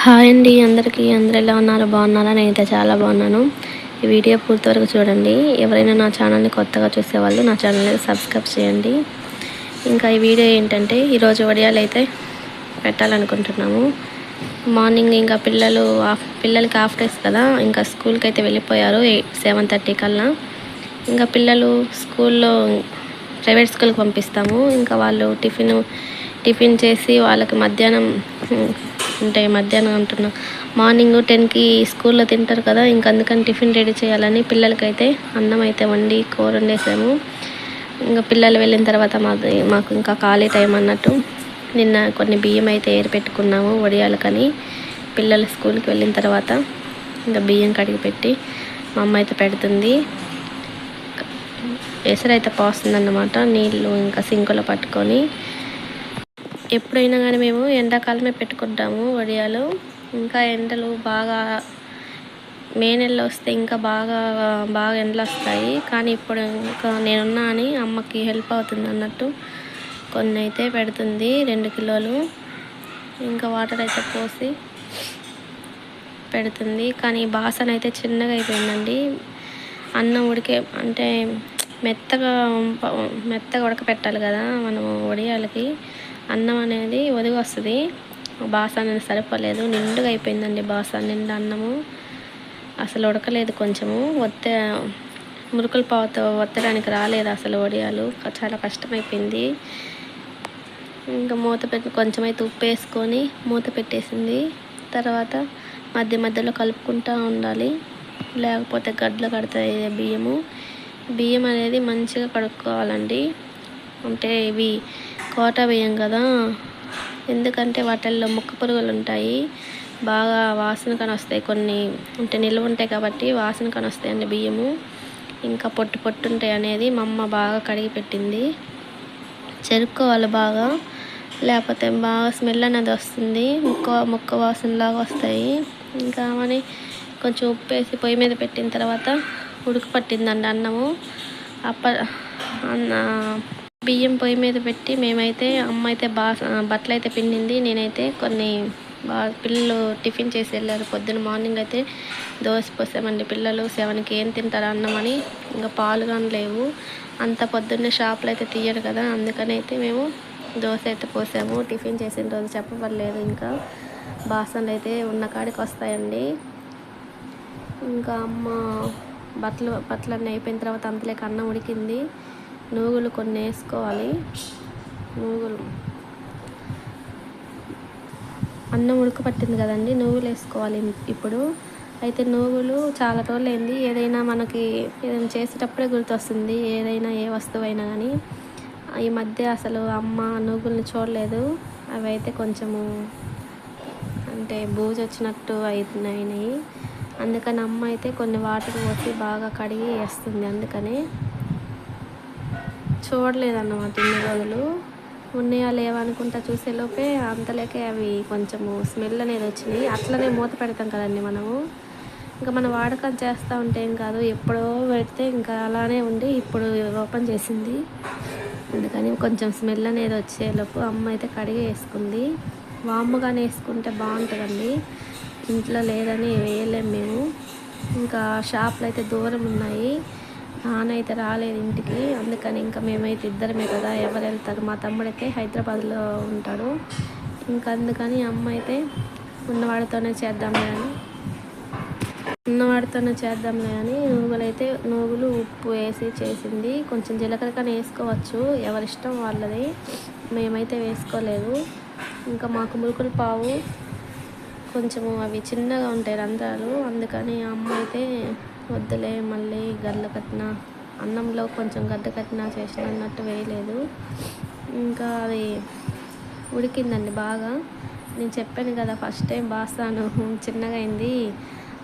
Hi అండి అందరికీ. అందరూ ఎలా ఉన్నారు? బాగున్నారా? నేనైతే చాలా బాగున్నాను. ఈ వీడియో పూర్తి వరకు చూడండి. ఎవరైనా నా ఛానల్ని కొత్తగా చూసేవాళ్ళు నా ఛానల్ని సబ్స్క్రైబ్ చేయండి. ఇంకా ఈ వీడియో ఏంటంటే ఈరోజు వడియాలు అయితే పెట్టాలనుకుంటున్నాము. మార్నింగ్ ఇంకా పిల్లలకి హాఫ్ డేస్ కదా, ఇంకా స్కూల్కి అయితే వెళ్ళిపోయారు 7:30 కల్లా. ఇంకా పిల్లలు స్కూల్లో ప్రైవేట్ స్కూల్కి పంపిస్తాము. ఇంకా వాళ్ళు టిఫిన్ చేసి వాళ్ళకి మధ్యాహ్నం అంటే మధ్యాహ్నం అంటున్నా మార్నింగ్ 10కి స్కూల్లో తింటారు కదా, ఇంకా అందుకని టిఫిన్ రెడీ చేయాలని పిల్లలకైతే అన్నం అయితే వండి కూర వండేసాము. ఇంకా పిల్లలు వెళ్ళిన తర్వాత మాకు ఇంకా ఖాళీ టైం అన్నట్టు నిన్న కొన్ని బియ్యం అయితే ఏరిపెట్టుకున్నాము వడియాలకని. పిల్లలు స్కూల్కి వెళ్ళిన తర్వాత ఇంకా బియ్యం కడిగి పెట్టి మా అమ్మ అయితే పెడుతుంది. ఎసరైతే పోస్తుందన్నమాట, నీళ్ళు ఇంకా సింకులో పట్టుకొని. ఎప్పుడైనా కానీ మేము ఎండాకాలమే పెట్టుకుంటాము వడియాలు. ఇంకా ఎండలు బాగా మే నెలలో వస్తే ఇంకా బాగా ఎండలు వస్తాయి. కానీ ఇప్పుడు ఇంకా నేనున్నా అని అమ్మకి హెల్ప్ అవుతుంది అన్నట్టు కొన్ని అయితే పెడుతుంది, 2 కిలోలు. ఇంకా వాటర్ అయితే పోసి పెడుతుంది. కానీ బాసన అయితే చిన్నగా అయిపోయిందండి. అన్నం అంటే మెత్తగా ఉడకపెట్టాలి కదా మనము వడియాలకి. అన్నం అనేది ఒదిగి వస్తుంది. బాసన సరిపోలేదు, నిండుగా అయిపోయిందండి బాసన నిండా అన్నము. అసలు ఉడకలేదు, కొంచెము మురుకులు పావుతో ఒత్తడానికి రాలేదు అసలు వడియాలు. చాలా కష్టమైపోయింది. ఇంకా మూత పెట్టి కొంచెం అయితే ఉప్పు వేసుకొని మూత పెట్టేసింది. తర్వాత మధ్యలో కలుపుకుంటూ ఉండాలి, లేకపోతే గడ్డలు కడతాయి బియ్యం అనేది మంచిగా కడుక్కోవాలండి. అంటే ఇవి కోట బియ్యం కదా, ఎందుకంటే వాటిల్లో ముక్క పురుగులు ఉంటాయి, బాగా వాసన కానీ వస్తాయి. కొన్ని అంటే నిల్వ ఉంటాయి కాబట్టి వాసన కానీ వస్తాయండి బియ్యము. ఇంకా పొట్టు ఉంటాయి అనేది మా అమ్మ బాగా కడిగి పెట్టింది. చెరుక్కోవాలి బాగా, లేకపోతే బాగా స్మెల్ అనేది వస్తుంది, ముక్క వాసనలాగా వస్తాయి. ఇంకా అని కొంచెం ఉప్పు వేసి పొయ్యి మీద పెట్టిన తర్వాత పట్టిందండి అన్నము. బియ్యం పొయ్యి మీద పెట్టి మేమైతే అమ్మ అయితే బట్టలు అయితే పిండింది. నేనైతే కొన్ని పిల్లలు టిఫిన్ చేసి వెళ్ళారు. పొద్దున్న మార్నింగ్ అయితే దోశ పోసామండి. పిల్లలు 7కి ఏం తింటారు అన్నం అని. ఇంకా పాలు కానీ లేవు, అంత పొద్దున్నే షాపులో అయితే తీయరు కదా, అందుకని అయితే మేము దోశ అయితే పోసాము. టిఫిన్ చేసిన రోజు చెప్పబడలేదు. ఇంకా బాసనలు అయితే ఉన్న కాడికి వస్తాయండి. ఇంకా అమ్మ బట్టలన్నీ అయిపోయిన తర్వాత అంతలేక అన్నం ఉడికింది. నూగులు కొన్ని వేసుకోవాలి. అన్నం ఉడకపట్టింది కదండి, నూగులు వేసుకోవాలి ఇప్పుడు. అయితే నూగులు చాలా రోజులు అయింది, ఏదైనా చేసేటప్పుడే గుర్తొస్తుంది, ఏదైనా ఏ వస్తువు అయినా కానీ. ఈ మధ్య అసలు అమ్మ నూగుల్ని చూడలేదు. అవి అయితే కొంచెము అంటే బూజు వచ్చినట్టు అయినాయి. అందుకని అమ్మ అయితే కొన్ని వాటర్ పోసి బాగా కడిగి వేస్తుంది. అందుకని చూడలేదన్నమాట ఇన్ని రోజులు. ఉన్నాయా లేవా అనుకుంటా చూసేలోపే అంతలేకే అవి కొంచెము స్మెల్ అనేది వచ్చినాయి. అట్లనే మూత పెడతాం కదండి మనము. ఇంకా మనం వాడకం చేస్తూ ఉంటే ఏం కాదు, ఎప్పుడో పెడితే ఇంకా అలానే ఉండి ఇప్పుడు ఓపెన్ చేసింది. అందుకని కొంచెం స్మెల్ అనేది వచ్చేలోపు అమ్మ అయితే కడిగి వేసుకుంది. వామ్మగానే వేసుకుంటే బాగుంటుందండి, ఇంట్లో లేదని వేయలేము మేము. ఇంకా షాపులు అయితే దూరం ఉన్నాయి, నాన్న అయితే రాలేదు ఇంటికి. అందుకని ఇంకా మేమైతే ఇద్దరమే కదా, ఎవరు వెళ్తారు. మా తమ్ముడైతే హైదరాబాద్లో ఉంటాడు. ఇంకా అందుకని అమ్మ అయితే ఉన్నవాడితోనే చేద్దాంలే అని నూగులు ఉప్పు వేసి చేసింది. కొంచెం జీలకర్ర కానీ వేసుకోవచ్చు, ఎవరిష్టం వాళ్ళది. మేమైతే వేసుకోలేదు. ఇంకా మాకు మురుకులు పావు కొంచెము అవి చిన్నగా ఉంటాయి రంధ్రాలు, అందుకని అమ్మ అయితే వద్దులే మళ్ళీ గడ్డలు కట్టిన అన్నంలో కొంచెం గడ్డ కట్టినా చేసిన అన్నట్టు వేయలేదు. ఇంకా అది ఉడికిందండి బాగా. నేను చెప్పాను కదా ఫస్ట్ టైం బాసాను చిన్నగా అయింది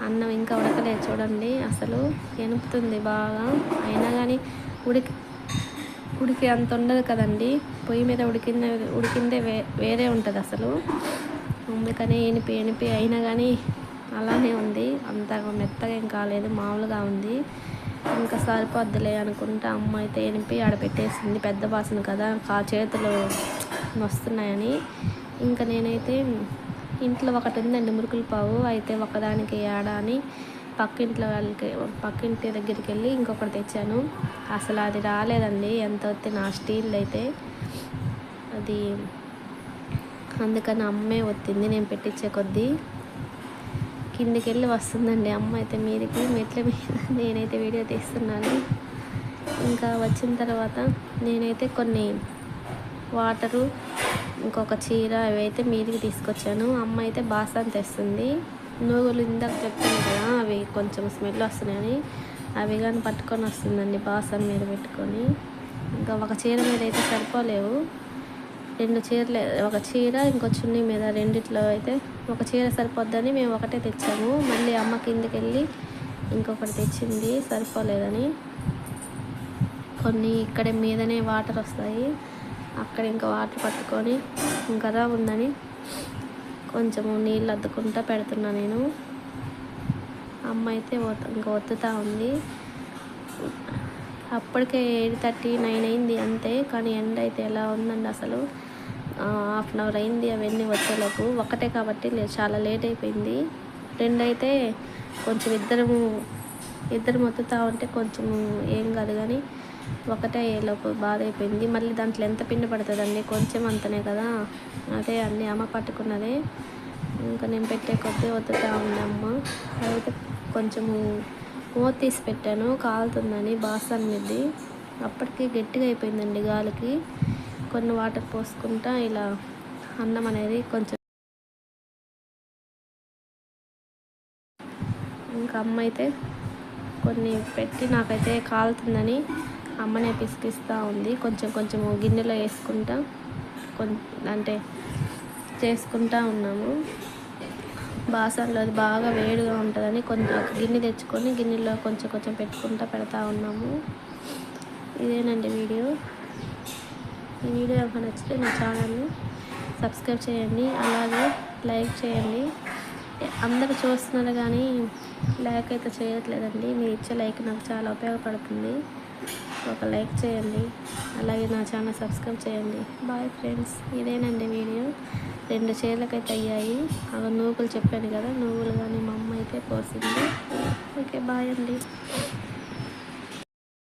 అన్నం, ఇంకా ఉడకలేదు చూడండి. అసలు ఎనుపుతుంది బాగా, అయినా కానీ ఉడికి అంత ఉండదు కదండి. పొయ్యి మీద ఉడికిందే వేరే ఉంటుంది అసలు. అందుకని ఎనిపి అయినా కానీ అలానే ఉంది, అంత మెత్తగా ఏం కాలేదు, మామూలుగా ఉంది. ఇంకా సరిపోద్దులే అనుకుంటా అమ్మ అయితే ఎనిపి ఆడపెట్టేసింది. పెద్ద బాసన కదా, చేతులు వస్తున్నాయని. ఇంకా నేనైతే ఇంట్లో ఒకటి ఉందండి మురుకుల పావు, అయితే ఒకదానికి ఏడా అని పక్కింటి దగ్గరికి వెళ్ళి ఇంకొకటి తెచ్చాను. అసలు అది రాలేదండి, ఎంత వస్తే నా స్టీల్ అయితే అది, అందుకని అమ్మే వచ్చింది. నేను పెట్టించే కొద్దీ కిందికి వెళ్ళి వస్తుందండి అమ్మ అయితే మీదికి మెట్ల మీద, నేనైతే వీడియో తీస్తున్నాను. ఇంకా వచ్చిన తర్వాత నేనైతే కొన్ని వాటరు, ఇంకొక చీర అవైతే మీదికి తీసుకొచ్చాను. అమ్మ అయితే బాసాన్ తెస్తుంది. నూగులు ఇందాక చెప్తాను కదా, అవి కొంచెం స్మెల్ వస్తున్నాయని అవి కానీ పట్టుకొని వస్తుందండి బాసాన్ మీద పెట్టుకొని. ఇంకా ఒక చీర మీద అయితే సరిపోలేవు, 2 చీరలే, ఒక చీర ఇంకో చున్నీ మీద, రెండిట్లో అయితే ఒక చీర సరిపోద్దని మేము ఒకటే తెచ్చాము. మళ్ళీ అమ్మ కిందకి వెళ్ళి ఇంకొకటి తెచ్చింది సరిపోలేదని. కొన్ని ఇక్కడ మీదనే వాటర్ వస్తాయి, అక్కడ ఇంకా వాటర్ పట్టుకొని ఇంకా ఉందని కొంచెము నీళ్ళు అద్దుకుంటా పెడుతున్నా నేను. అమ్మ అయితే ఇంకా ఒత్తుతూ ఉంది. అప్పటికే 8:30, 9 అయింది అంతే, కానీ ఎండ అయితే ఎలా ఉందండి అసలు. 1/2 అవర్ అయింది అవన్నీ వచ్చేలోపు. ఒకటే కాబట్టి చాలా లేట్ అయిపోయింది. 2 అయితే కొంచెం ఇద్దరు మొత్తుతూ ఉంటే కొంచెం ఏం కాదు, కానీ ఒకటే అయ్యేలోపు బాధ అయిపోయింది. మళ్ళీ దాంట్లో ఎంత పిండి పడుతుందండి, కొంచెం అంతనే కదా, అదే అన్నీ అమ్మ పట్టుకున్నదే. ఇంకా నేను పెట్టే కొద్దీ వద్దుతా ఉంది అమ్మ. అయితే కొంచెము మూత తీసి పెట్టాను కాలుతుందని బాసాన్ మీది. అప్పటికి గట్టిగా అయిపోయిందండి గాలికి. కొన్ని వాటర్ పోసుకుంటా ఇలా అన్నం అనేది కొంచెం, ఇంకా అమ్మ అయితే కొన్ని పెట్టి నాకైతే కాలుతుందని అమ్మనే పిసికిస్తూ ఉంది. కొంచెం గిన్నెలో వేసుకుంటా అంటే చేసుకుంటా ఉన్నాము. బాసన్లో అది బాగా వేడిగా ఉంటుందని కొంచెం ఒక గిన్నె తెచ్చుకొని గిన్నెలో కొంచెం పెట్టుకుంటా పెడతా ఉన్నాము. ఇదేనండి వీడియో. ఈ వీడియో కనుక నచ్చితే నా ఛానల్ని సబ్స్క్రైబ్ చేయండి, అలాగే లైక్ చేయండి. అందరూ చూస్తున్నారు కానీ లైక్ అయితే చేయట్లేదండి. మీరు ఇచ్చే లైక్ నాకు చాలా ఉపయోగపడుతుంది. ఒక లైక్ చేయండి, అలాగే నా ఛానల్ సబ్స్క్రైబ్ చేయండి. Bye friends. ఇదేనండి వీడియో. 2 చీరలకైతే అయ్యాయి. అవి నూగులు చెప్పాను కదా, నూగులు కానీ మా అమ్మ అయితే పోసింది. ఓకే, బాయ్ అండి.